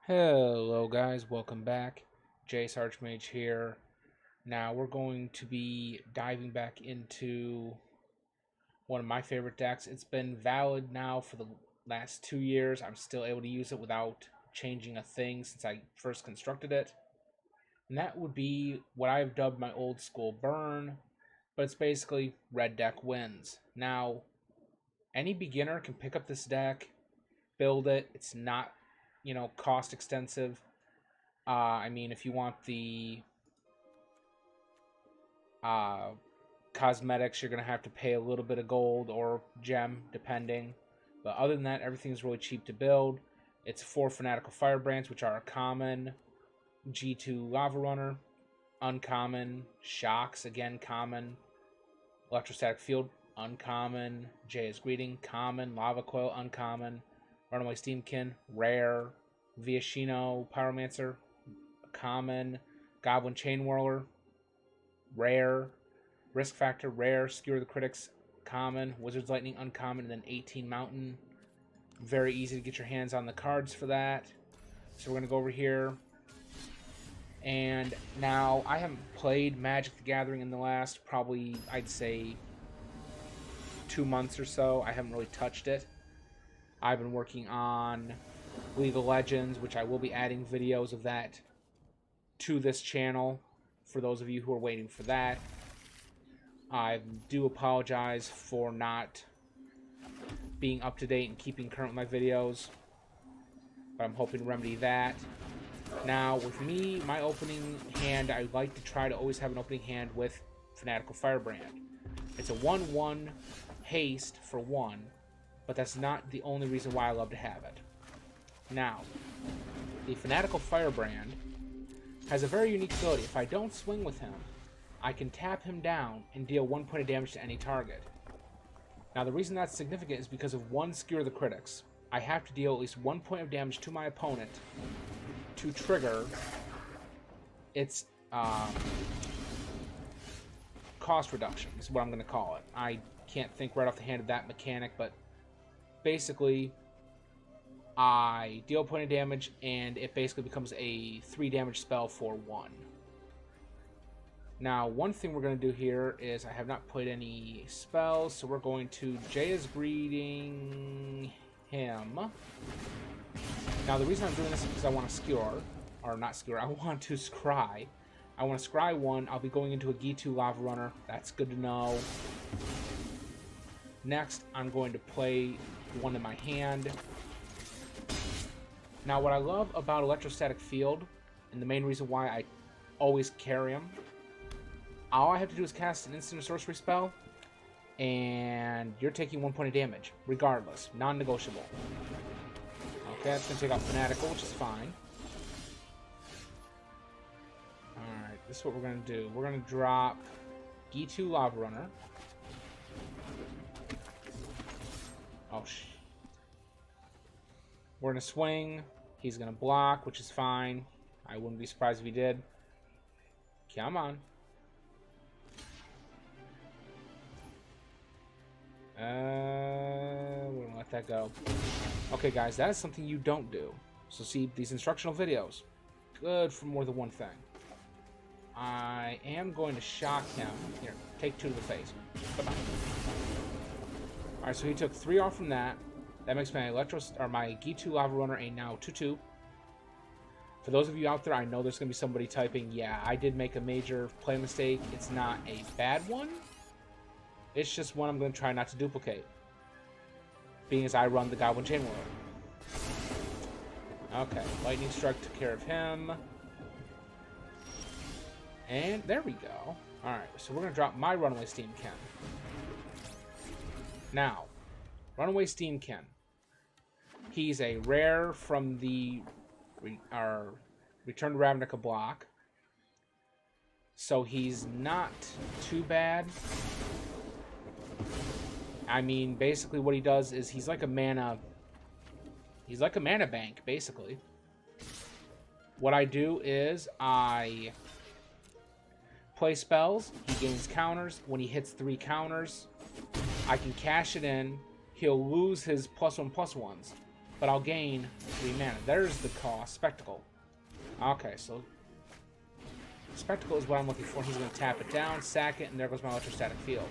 Hello guys, welcome back. Jace Archmage here. Now we're going to be diving back into one of my favorite decks. It's been valid now for the last 2 years. I'm still able to use it without changing a thing since I first constructed it. And that would be what I've dubbed my old school burn, but it's basically red deck wins. Now, any beginner can pick up this deck, build it. It's not, cost extensive. I mean, if you want the cosmetics, you're going to have to pay a little bit of gold or gem, depending. But other than that, everything's really cheap to build. It's 4 Fanatical Firebrands, which are a common, G2 Lava Runner, uncommon, Shocks, again, common, Electrostatic Field, uncommon, Jaya's Greeting, common, Lava Coil, uncommon, Runaway Steamkin, rare, Viashino Pyromancer, common, Goblin Chain Whirler, rare, Risk Factor, rare, Skewer the Critics, common, Wizard's Lightning, uncommon, and then 18 Mountain. Very easy to get your hands on the cards for that. So we're going to go over here. And now, I haven't played Magic the Gathering in the last probably, I'd say, 2 months or so. I haven't really touched it. I've been working on League of Legends, which I will be adding videos of that to this channel for those of you who are waiting for that. I do apologize for not being up to date and keeping current with my videos, but I'm hoping to remedy that. Now, with me, my opening hand, I like to try to always have an opening hand with Fanatical Firebrand. It's a 1/1 haste for 1, but that's not the only reason why I love to have it. Now, the Fanatical Firebrand has a very unique ability. If I don't swing with him, I can tap him down and deal 1 point of damage to any target. Now, the reason that's significant is because of 1 Skewer the Critics. I have to deal at least 1 point of damage to my opponent to trigger its cost reduction, is what I'm going to call it. I can't think right off the hand of that mechanic, but basically, I deal a point of damage, and it basically becomes a 3 damage spell for 1. Now, one thing we're going to do here is I have not put any spells, so we're going to Jaya's Greeting him. Now, the reason I'm doing this is because I want to skewer, or not skewer, I want to scry. I want to scry 1. I'll be going into a G2 Lava Runner. That's good to know. Next, I'm going to play 1 in my hand. Now, what I love about Electrostatic Field, and the main reason why I always carry him, all I have to do is cast an instant sorcery spell, and you're taking 1 point of damage, regardless. Non-negotiable. Okay, that's going to take out Fanatical, which is fine. Alright, this is what we're going to do. We're going to drop G2 Lava Runner. Oh, we're going to swing. He's going to block, which is fine. I wouldn't be surprised if he did. Come on. We're going to let that go. Okay, guys, that is something you don't do. So see, these instructional videos, good for more than one thing. I am going to shock him. Here, take 2 to the face. Come on. Alright, so he took 3 off from that. That makes my my G2 Lava Runner a now 2/2. For those of you out there, I know there's going to be somebody typing, yeah, I did make a major play mistake. It's not a bad one. It's just one I'm going to try not to duplicate, being as I run the Goblin Chain Whirler. Okay, Lightning Strike took care of him. And there we go. Alright, so we're going to drop my Runaway Steamkin. Now, Runaway Steamkin. He's a rare from the Return to Ravnica block. So he's not too bad. I mean, basically what he does is he's like a mana bank, basically. What I do is I play spells. He gains counters. When he hits 3 counters, I can cash it in. He'll lose his +1/+1s. but I'll gain 3 mana. There's the cost. Spectacle. Okay, so Spectacle is what I'm looking for. He's going to tap it down, sack it, and there goes my electrostatic field.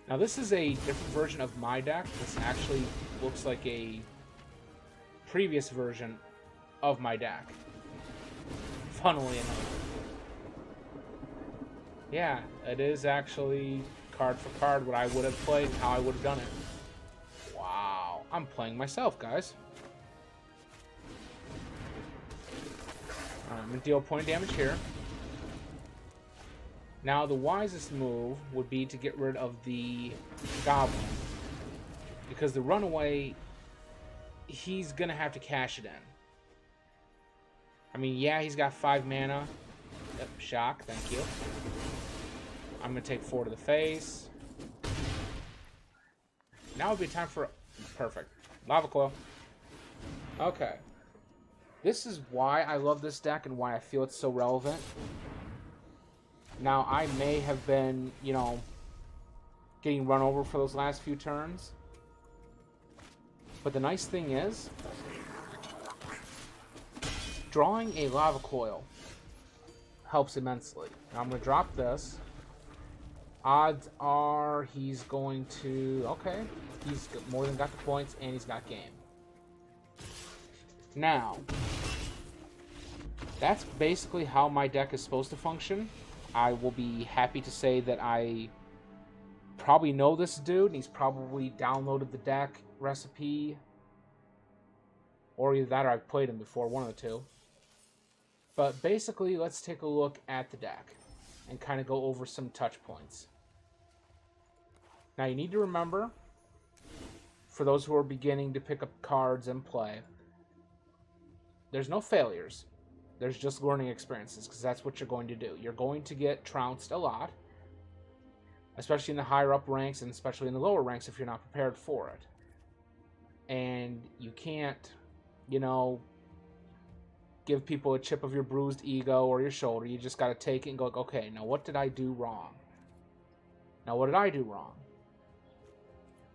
Now this is a different version of my deck. This actually looks like a previous version of my deck. Funnily enough. Yeah, it is actually card for card what I would have played and how I would have done it. Wow. I'm playing myself, guys. I'm going to deal a point of damage here. Now, the wisest move would be to get rid of the Goblin. Because the Runaway, he's going to have to cash it in. I mean, yeah, he's got 5 mana. Yep, shock, thank you. I'm going to take 4 to the face. Now would be time for... Perfect. Lava Coil. Okay. This is why I love this deck and why I feel it's so relevant. Now, I may have been, you know, getting run over for those last few turns. But the nice thing is, drawing a Lava Coil helps immensely. Now, I'm going to drop this. Odds are he's going to... Okay, he's more than got the points, and he's got game. Now, that's basically how my deck is supposed to function. I will be happy to say that I probably know this dude, and he's probably downloaded the deck recipe. Or either that or I've played him before, one of the two. But basically, let's take a look at the deck and kind of go over some touch points. Now, you need to remember, for those who are beginning to pick up cards and play, there's no failures. There's just learning experiences, because that's what you're going to do. You're going to get trounced a lot, especially in the higher up ranks, and especially in the lower ranks if you're not prepared for it. And you can't, you know, give people a chip of your bruised ego or your shoulder. You just got to take it and go, okay, now what did I do wrong? Now what did I do wrong?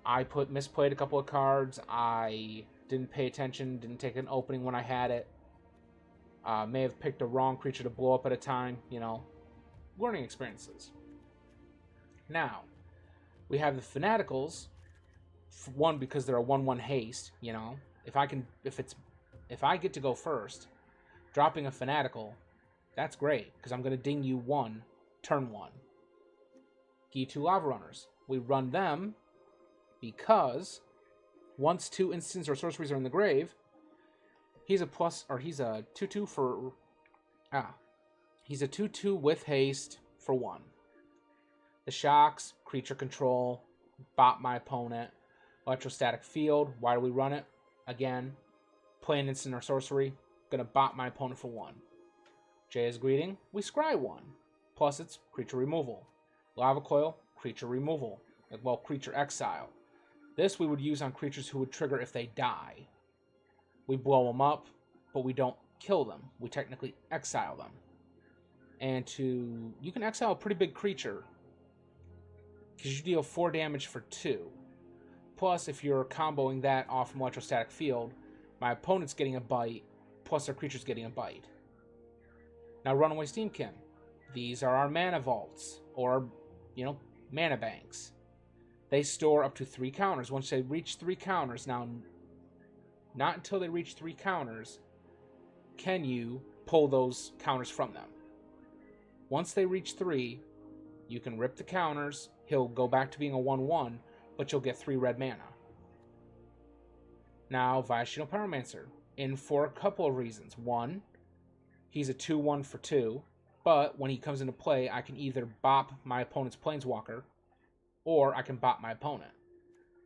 I misplayed a couple of cards. I didn't pay attention, didn't take an opening when I had it. May have picked a wrong creature to blow up at a time, you know. Learning experiences. Now, we have the Fanaticals. One, because they're a 1/1 haste, you know. If I get to go first, dropping a Fanatical, that's great, because I'm going to ding you 1, turn 1. G2 Lava Runners. We run them because once 2 instants or sorceries are in the grave, he's a 2/2 for... he's a 2/2 with haste for 1. The shocks, creature control, bot my opponent, electrostatic field. Why do we run it? Again, play an instant or sorcery, gonna bot my opponent for 1. Jay's Greeting, we scry 1. Plus it's creature removal. Lava Coil, creature removal. Well, creature exile. This we would use on creatures who would trigger if they die. We blow them up, but we don't kill them. We technically exile them. And you can exile a pretty big creature, because you deal 4 damage for 2. Plus, if you're comboing that off from electrostatic field, my opponent's getting a bite, plus their creature's getting a bite. Now, Runaway Steamkin. These are our mana vaults, or, you know, mana banks. They store up to 3 counters. Once they reach 3 counters, now, not until they reach 3 counters can you pull those counters from them. Once they reach 3, you can rip the counters. He'll go back to being a 1/1, but you'll get 3 red mana. Now, Viashino Pyromancer. In for a couple of reasons. 1, he's a 2/1 for 2, but when he comes into play, I can either bop my opponent's Planeswalker, or I can bop my opponent.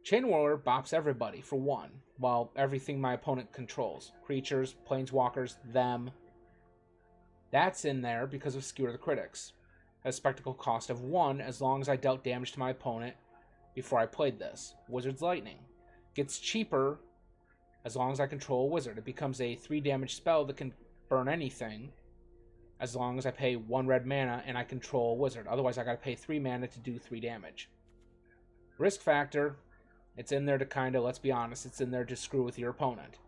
Chain Whirler bops everybody for 1, while everything my opponent controls. Creatures, Planeswalkers, them. That's in there because of Skewer the Critics. Has a spectacle cost of 1 as long as I dealt damage to my opponent before I played this. Wizard's Lightning. Gets cheaper as long as I control a wizard. It becomes a 3 damage spell that can burn anything as long as I pay 1 red mana and I control a wizard. Otherwise, I gotta pay 3 mana to do 3 damage. Risk factor, It's in there to kind of, let's be honest, it's in there to screw with your opponent.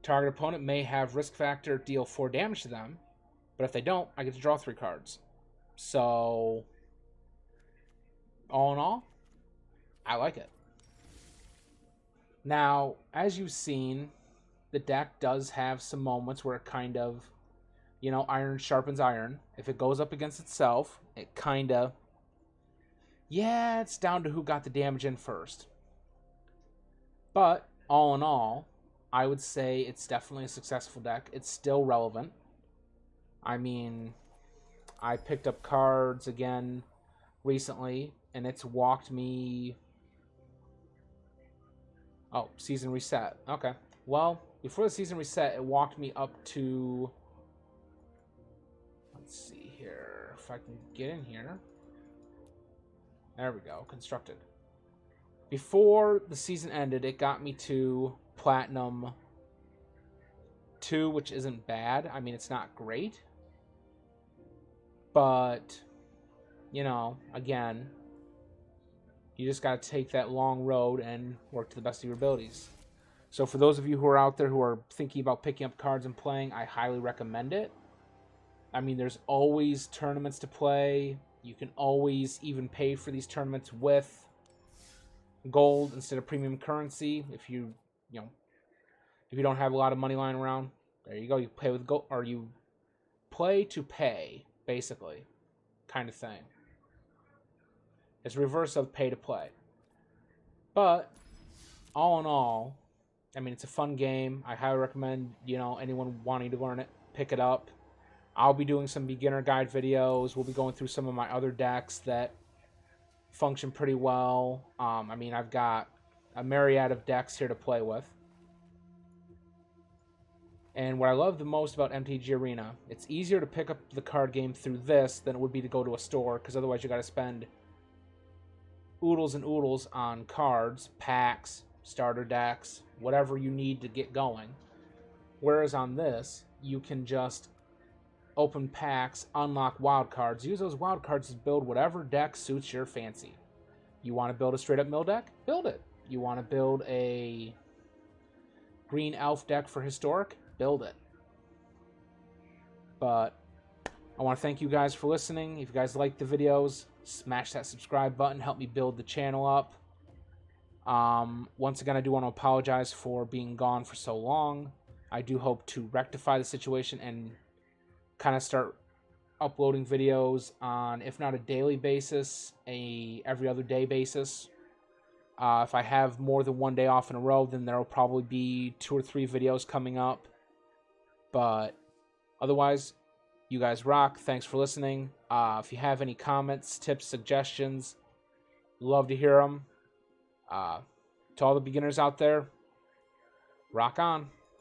Target opponent may have risk factor, deal 4 damage to them, but if they don't, I get to draw 3 cards. So, all in all, I like it. Now, as you've seen, the deck does have some moments where it kind of, iron sharpens iron. If it goes up against itself, it kind of, it's down to who got the damage in first. But, all in all, I would say it's definitely a successful deck. It's still relevant. I mean, I picked up cards again recently, and it's walked me... Oh, season reset. Okay. Well, before the season reset, it walked me up to... Let's see here. If I can get in here. There we go. Constructed. Before the season ended, it got me to Platinum 2, which isn't bad. I mean, it's not great. But, again, you just got to take that long road and work to the best of your abilities. So for those of you who are out there who are thinking about picking up cards and playing, I highly recommend it. I mean, there's always tournaments to play. You can always even pay for these tournaments with gold instead of premium currency. If you don't have a lot of money lying around, there you go. You play with gold, or you play to pay, basically, kind of thing. It's reverse of pay to play. But all in all, I mean, it's a fun game. I highly recommend, anyone wanting to learn it, pick it up. I'll be doing some beginner guide videos. We'll be going through some of my other decks that function pretty well. I mean, I've got a myriad of decks here to play with. And what I love the most about MTG Arena, it's easier to pick up the card game through this than it would be to go to a store, because otherwise you got to spend oodles and oodles on cards, packs, starter decks, whatever you need to get going. Whereas on this, you can just open packs, unlock wild cards, use those wild cards to build whatever deck suits your fancy. You want to build a straight up mill deck? Build it. You want to build a green elf deck for historic? Build it. But I want to thank you guys for listening. If you guys like the videos, smash that subscribe button. Help me build the channel up. Once again, I do want to apologize for being gone for so long. I do hope to rectify the situation and kind of start uploading videos on, if not a daily basis, every other day basis. If I have more than one day off in a row, then there will probably be 2 or 3 videos coming up. But otherwise, you guys rock. Thanks for listening. If you have any comments, tips, suggestions, love to hear them. To all the beginners out there, rock on.